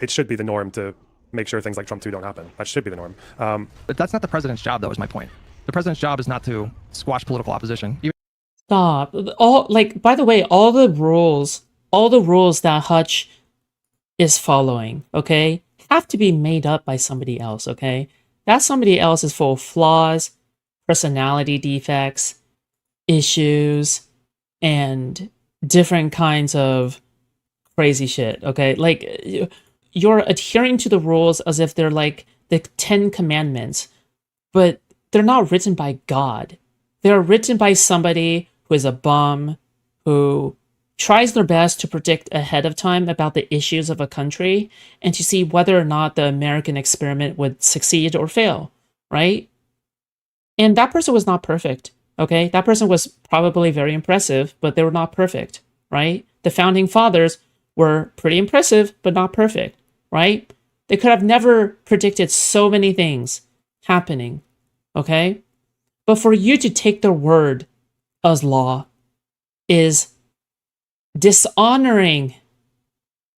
it should be the norm to make sure things like Trump 2 don't happen. That should be the norm. But that's not the president's job, though, is my point. The president's job is not to squash political opposition. Stop. By the way, all the rules that Hutch is following, okay, have to be made up by somebody else, okay? That somebody else is full of flaws, personality defects, issues, and different kinds of crazy shit, okay? Like, you're adhering to the rules as if they're like the 10 Commandments, but they're not written by God. They're written by somebody who is a bum, who tries their best to predict ahead of time about the issues of a country and to see whether or not the American experiment would succeed or fail, right? And that person was not perfect, okay? That person was probably very impressive, but they were not perfect, right? The founding fathers were pretty impressive, but not perfect, right? They could have never predicted so many things happening, okay? But for you to take their word as law is dishonoring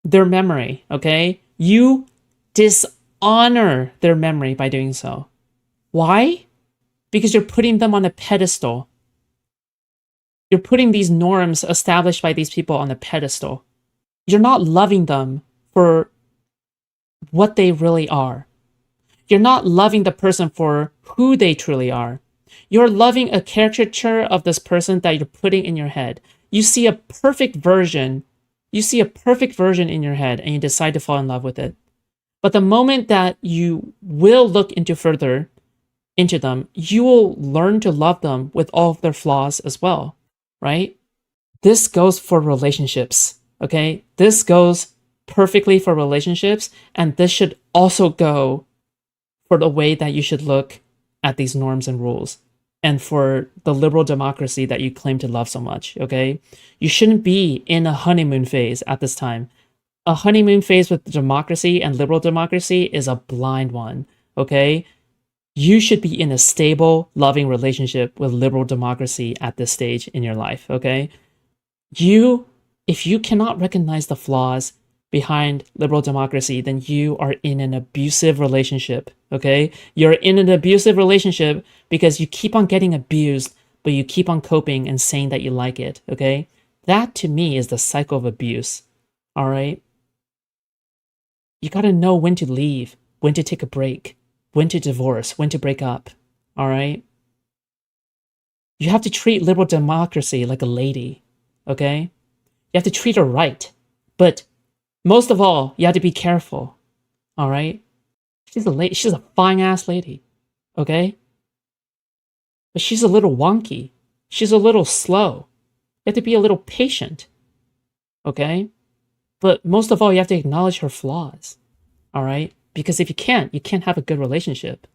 their memory, okay? You dishonor their memory by doing so. Why? Because you're putting them on a pedestal. You're putting these norms established by these people on a pedestal. You're not loving them for what they really are. You're not loving the person for who they truly are. You're loving a caricature of this person that you're putting in your head. You see a perfect version. You see a perfect version in your head and you decide to fall in love with it. But the moment that you will look further into them, you will learn to love them with all of their flaws as well, right? This goes for relationships, okay? This goes perfectly for relationships, and this should also go for the way that you should look at these norms and rules, and for the liberal democracy that you claim to love so much, okay? You shouldn't be in a honeymoon phase at this time. A honeymoon phase with democracy and liberal democracy is a blind one, okay? You should be in a stable, loving relationship with liberal democracy at this stage in your life, okay? If you cannot recognize the flaws behind liberal democracy, then you are in an abusive relationship, okay? You're in an abusive relationship because you keep on getting abused, but you keep on coping and saying that you like it, okay? That, to me, is the cycle of abuse, all right? You gotta know when to leave, when to take a break, when to divorce, when to break up, all right? You have to treat liberal democracy like a lady, okay? You have to treat her right, but most of all, you have to be careful, all right? She's a fine-ass lady, okay? But she's a little wonky. She's a little slow. You have to be a little patient, okay? But most of all, you have to acknowledge her flaws, all right? Because if you can't have a good relationship.